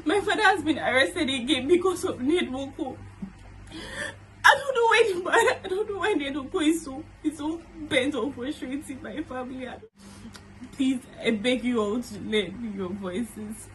My father has been arrested again because of Ned Nwoko. I don't know why Ned Nwoko is so bent on frustrating my family. Please, I beg you all to let me your voices.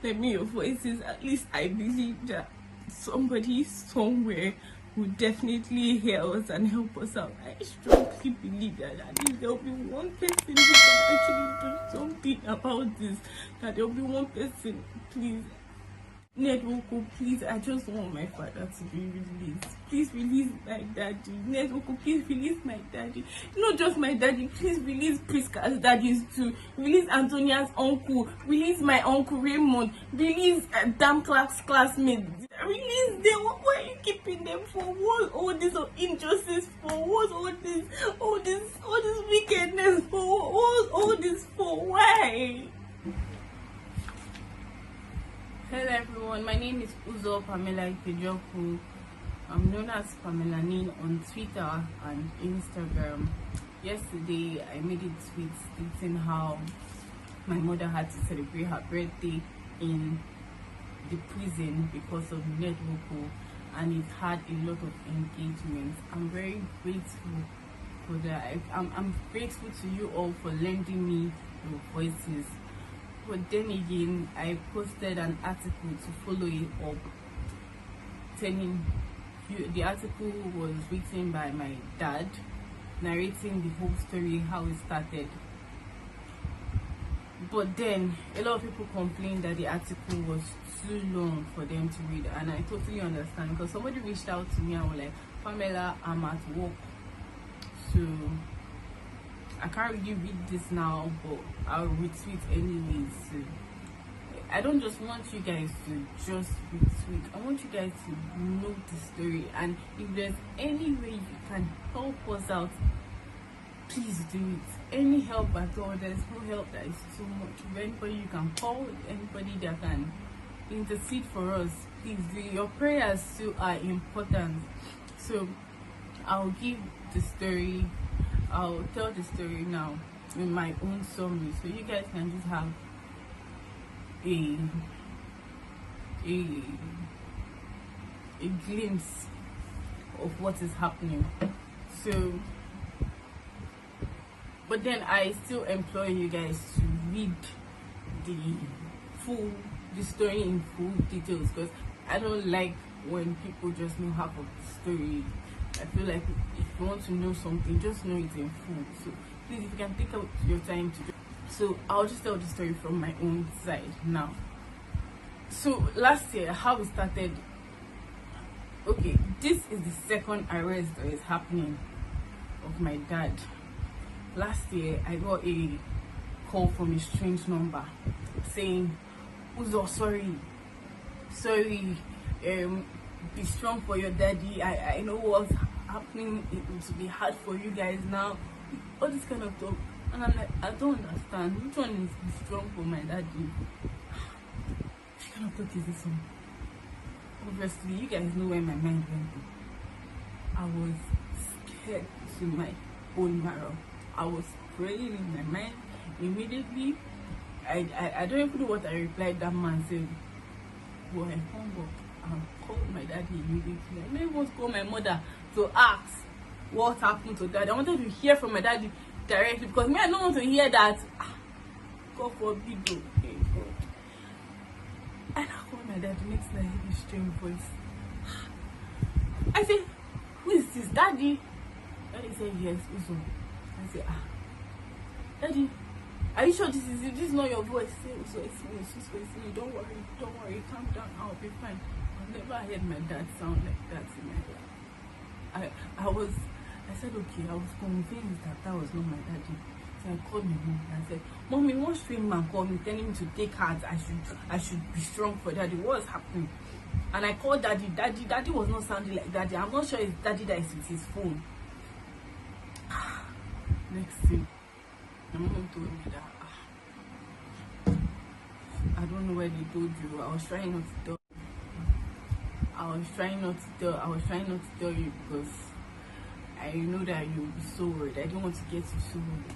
Let me your voices. At least I believe that somebody somewhere will definitely hear us and help us out. I strongly believe that at least there will be one person who can actually do something about this. That there will be one person. Please, Ned Nwoko, please, I just want my father to be released. Please release my daddy. Ned Nwoko, please release my daddy. Not just my daddy, please release Priska's daddies too. Release Antonia's uncle. Release my uncle Raymond. Release damn classmates. Release them. Why are you keeping them for? What? All this injustice for? What? All this wickedness for? What? All this for? Why? Hello everyone, my name is Uzo Pamela Ikejoku. I'm known as Pamela Nin on Twitter and Instagram. Yesterday I made a tweet stating how my mother had to celebrate her birthday in the prison because of Ned Nwoko, and it had a lot of engagement. I'm very grateful for that. I'm grateful to you all for lending me your voices. But then again, I posted an article to follow it up, telling you the article was written by my dad, narrating the whole story, how it started. But then a lot of people complained that the article was too long for them to read, and I totally understand, because somebody reached out to me and was like, Pamela, I'm at work, so I can't really read this now, but I'll retweet anyways. So I don't just want you guys to just retweet. I want you guys to know the story, and if there's any way you can help us out, please do it. Any help at all. There's no help that is too much. If anybody you can call, anybody that can intercede for us, please do. Your prayers too are important. So I'll give the story. I'll tell the story now in my own summary, so you guys can just have a glimpse of what is happening. So, but then I still implore you guys to read the story in full details, because I don't like when people just know half of the story. I feel like if you want to know something, just know it in full. So please, if you can take out your time to do. So I'll just tell the story from my own side now. So last year, how it started. Okay, this is the second arrest that is happening of my dad. Last year, I got a call from a strange number saying, Uzo, sorry, be strong for your daddy. I know what's happening. It will be hard for you guys now. All this kind of talk. And I'm like, I don't understand. Which one is be strong for my daddy? Which kind of talk is this one? Obviously, you guys know where my mind went to. I was scared to my own marrow. I was praying in my mind. Immediately, I don't even know what I replied. That man said, well, I hung up. I called my daddy immediately. I didn't want to call my mother to ask what happened to daddy. I wanted to hear from my daddy directly, because me, I don't want to hear that. God forbid, okay, God. And I called my dad. The next night, I heard this strange voice. I said, who is this, daddy? Daddy said, yes, Uzo. I said, daddy, are you sure this is not your voice? Say, Uzo, it's me, it's me. Don't worry, calm down, I'll be fine. I've never heard my dad sound like that in my life. I said, okay, I was convinced that was not my daddy. So I called my mom and I said, Mommy, one strange man called me telling me to take heart. I should be strong for daddy. What's happening? And I called daddy. Daddy was not sounding like daddy. I'm not sure it's daddy that is with his phone. Next thing, my mom told me that I don't know where they told you. I was trying not to tell you because I know that you'll be so worried. I don't want to get you so worried.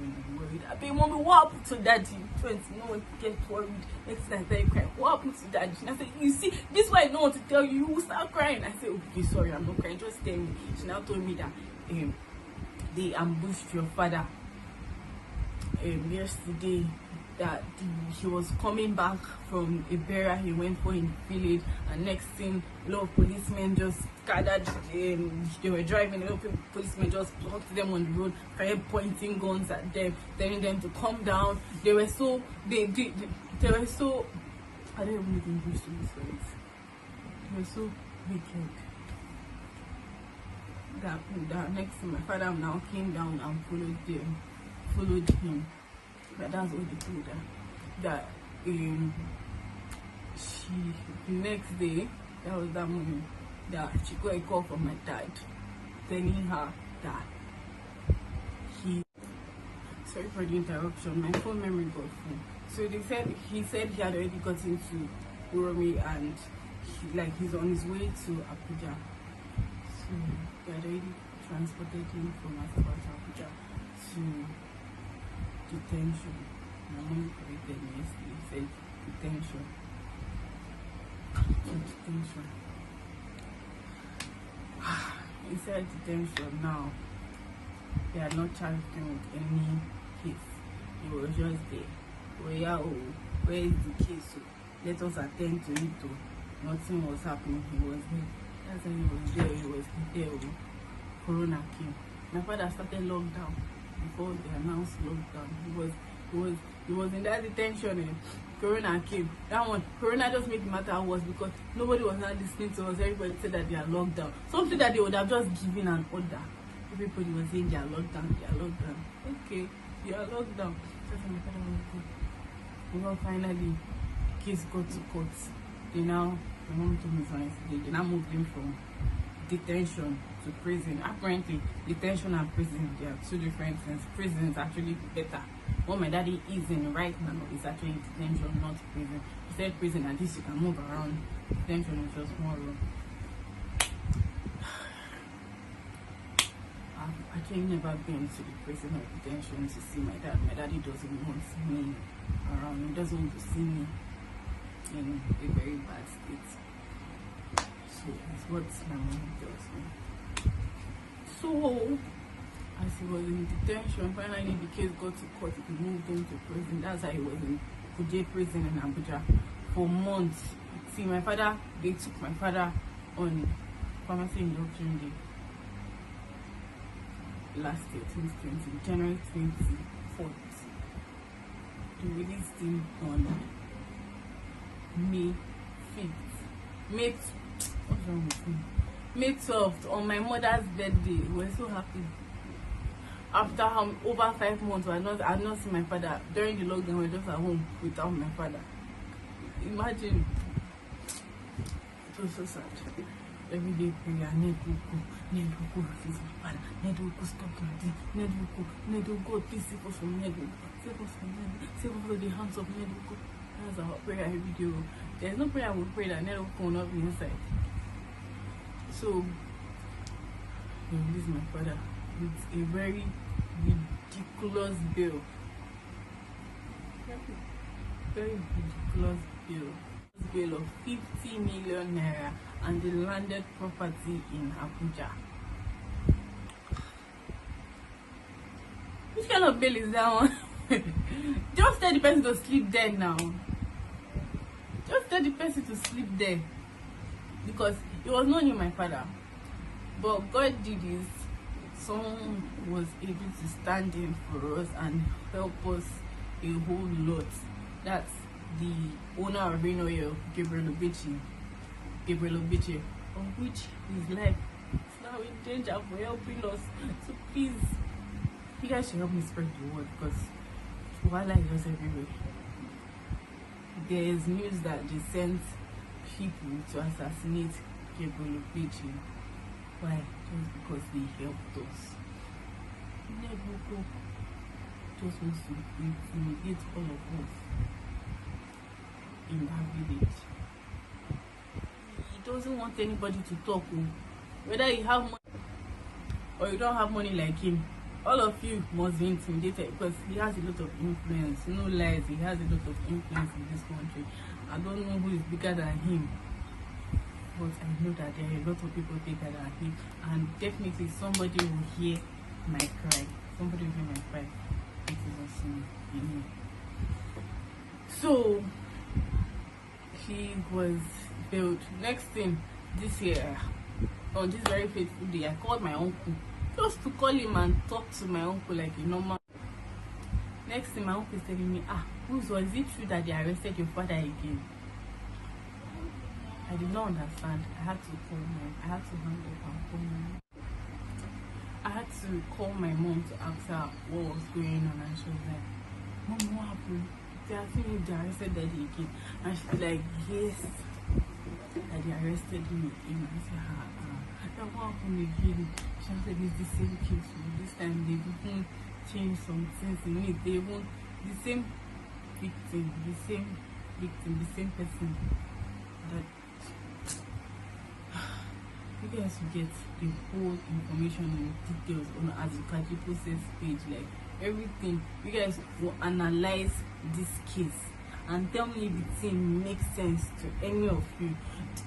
really worried. I mean, mommy, what happened to daddy? 20, no one get worried. Next time I started crying. What happened to daddy? And I said, you see, this is why I don't want to tell you. You will start crying. I said, okay, sorry, I'm not crying. Just tell me. She now told me that they ambushed your father yesterday, that he was coming back from a burial he went for in the village, and next thing, a lot of policemen just gathered. They were driving, a lot of policemen just blocked them on the road, started pointing guns at them, telling them to come down. They were so they were so, I don't even know English to this words. They were so wicked that next thing, my father now came down and followed him. But that's what they told her. That she, the next day, that was that morning, that she got a call from my dad telling her that sorry for the interruption, my phone memory got full. So he said he had already got into Uromi, and he's on his way to Abuja. So they had already transported him from Abuja to detention. My mom corrected me yesterday. He said detention. Detention. Inside detention now, they had not charged him with any case. He was just there. Where is the case? So let us attend to it. Nothing was happening. He was there. That's why he was there. He was there. Corona came. My father started lockdown before they announced lockdown. He was in that detention. Corona came. That one, Corona just made the matter worse because nobody was not listening to us. Everybody said that they are locked down. Something that they would have just given an order. Everybody was saying they are locked down. They are locked down. Okay, they are locked down. That's when my father was good. Well, finally, the case got to court. My mom told me yesterday, they now moved him from detention to prison. Apparently, detention and prison, they are two different things. Prison is actually better. What my daddy is in right now is actually detention, not prison. He said prison, at least you can move around. Detention is just more room. I've actually never been to the prison or detention to see my dad. My daddy doesn't want me around. He doesn't want to see me in a very bad state. So that's what my mom tells me. So as he was in detention, finally the case got to court. He moved him to prison. That's how he was in Kuje prison in Abuja for months. See, they took my father on pharmacy induction day last year, 2020, January 24th. They released him on May 5th. What's wrong with me? May 12th, on my mother's birthday. We were so happy. After over 5 months, I had not seen my father. During the lockdown, we were just at home without my father. Imagine. It was so sad. Every day prayer, Ned Nwoko, refuse my father. Ned Nwoko, stop doing this. Ned Nwoko, please save us from Ned Nwoko. Save us from Ned Nwoko. Save us from the hands of Ned Nwoko. That's our prayer every day. There's no prayer we pray that Ned Nwoko will not be inside. So, they released my father with a very ridiculous bill. Very ridiculous bill. Bill of 50 million naira and the landed property in Abuja. Which kind of bill is that one? Just tell the person to sleep there now. Just tell the person to sleep there. Because it was not only my father. But God did this. Someone was able to stand in for us and help us a whole lot. That's the owner of Rain Oil, Gabriel Obichi, of which his life is now in danger for helping us. So please, you guys should help me spread the word, because wildlife is just everywhere. There is news that they sent people to assassinate Gabriel Obichi. Why? Just because they helped us. Ned Nwoko just wants to intimidate all of us in that village. He doesn't want anybody to talk. Whether you have money or you don't have money like him, all of you must be intimidated because he has a lot of influence. No lies, he has a lot of influence in this country. I don't know who is bigger than him, but I know that there are a lot of people bigger than him, and definitely somebody will hear my cry. Somebody will hear my cry. It is also me. So he was built. Next thing this year, on this very fateful day, I called my uncle just to call him and talk to my uncle like a normal. Next thing, my uncle is telling me, is it true that they arrested your father again? I did not understand. I had to hang up and call my mom. I had to call my mom to ask her what was going on, and she was like, Mom, what happened? They are saying they arrested Daddy again. And she was like, yes, that they arrested me again. I said, that what happened again? She said, it's the same case. This time they didn't change some things in it. They won't, the same victim, the same person. That you guys will get the whole information and details on Azikaji process page, like everything. You guys will analyze this case and tell me if the thing makes sense to any of you.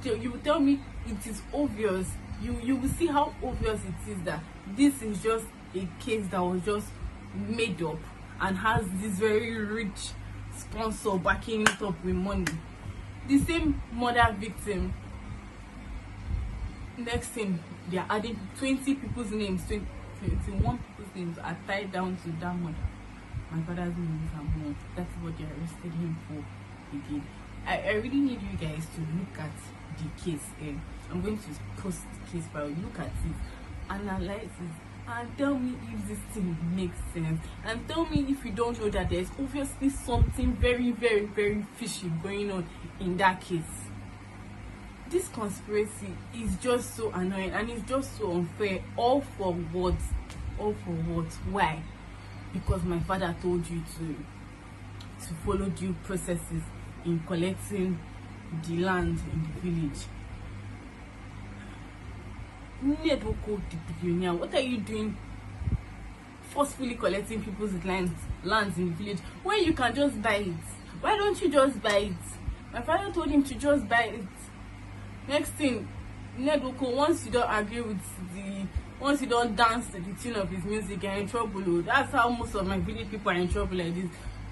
You will tell me it is obvious. You will see how obvious it is that this is just a case that was just made up and has this very rich sponsor backing it up with money. The same murder victim. Next thing, they are adding 20 people's names, 21 people's names are tied down to that murder. My father's name is Amon. That's what they arrested him for again. I really need you guys to look at the case. I'm going to post the case file. Look at it, analyze it, and tell me if this thing makes sense. And tell me if you don't know that there's obviously something very, very, very fishy going on in that case. This conspiracy is just so annoying and it's just so unfair. All for what? All for what? Why? Because my father told you to follow due processes in collecting the land in the village. Ned Nwoko, the billionaire, what are you doing forcefully collecting people's lands in the village when you can just buy it? Why don't you just buy it? My father told him to just buy it. Next thing, Ned Nwoko, once you don't agree with once you don't dance to the tune of his music, you're in trouble. That's how most of my village people are in trouble like this.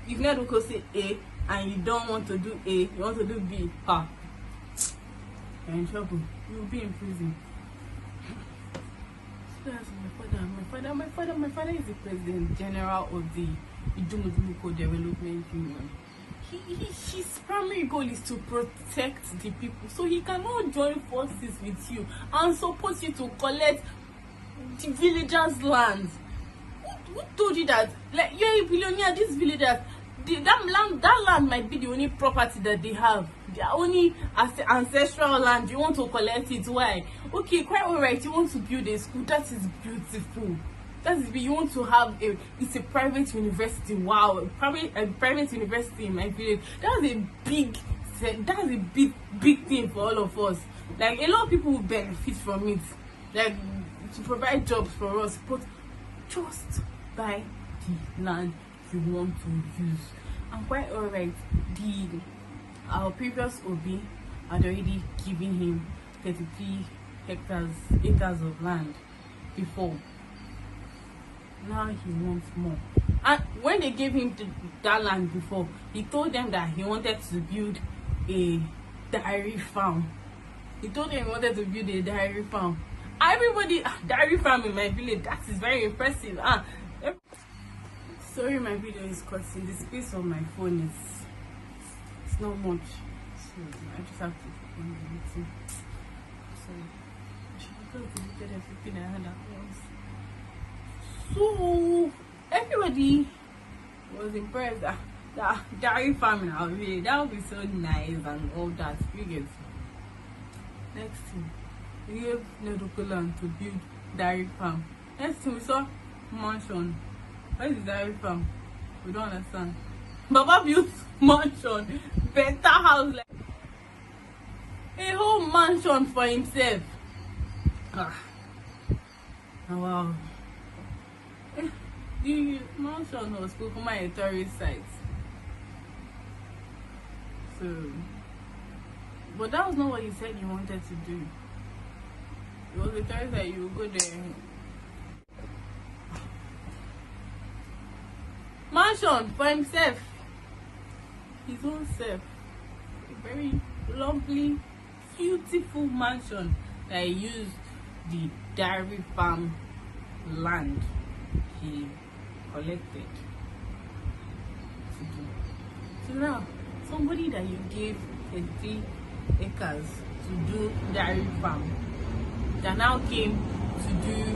If Ned Nwoko say A and you don't want to do A, you want to do B, you're in trouble. You'll be in prison. So that's my father is the president general of the Idumudumuko Development Union. His primary goal is to protect the people, so he cannot join forces with you and support you to collect the villagers' land. Who told you that? Like, you're a billionaire, these villagers, that land might be the only property that they have. Their only ancestral land. You want to collect it? Why? Okay, quite alright. You want to build a school? That is beautiful. You want to have it's a private university. Wow, a private university in my village. That's a big thing for all of us. Like, a lot of people will benefit from it, like to provide jobs for us. But just buy the land you want to use. And quite alright, our previous OB had already given him 33 acres of land before. Now he wants more. And when they gave him that land before, he told them that he wanted to build a dairy farm. Everybody, dairy farm in my village, that is very impressive. Sorry, my video is cutting. The space on my phone it's not much, so I just have to end the meeting. Sorry, I should have deleted everything I had at once. So everybody was impressed that dairy farming out here, that would be so nice and all that. You get. Next thing, we gave Ned Nwoko land to build dairy farm. Next thing, we saw mansion. What is dairy farm? We don't understand. Baba built mansion, better house, like a whole mansion for himself. Wow. The mansion was Kokoma a tourist site. So, but that was not what you said you wanted to do. It was a tourist site, you would go there. Mansion for himself, his own self. A very lovely, beautiful mansion that he used the dairy farm land he collected to do. So now, somebody that you gave 30 acres to do dairy farm that now came to do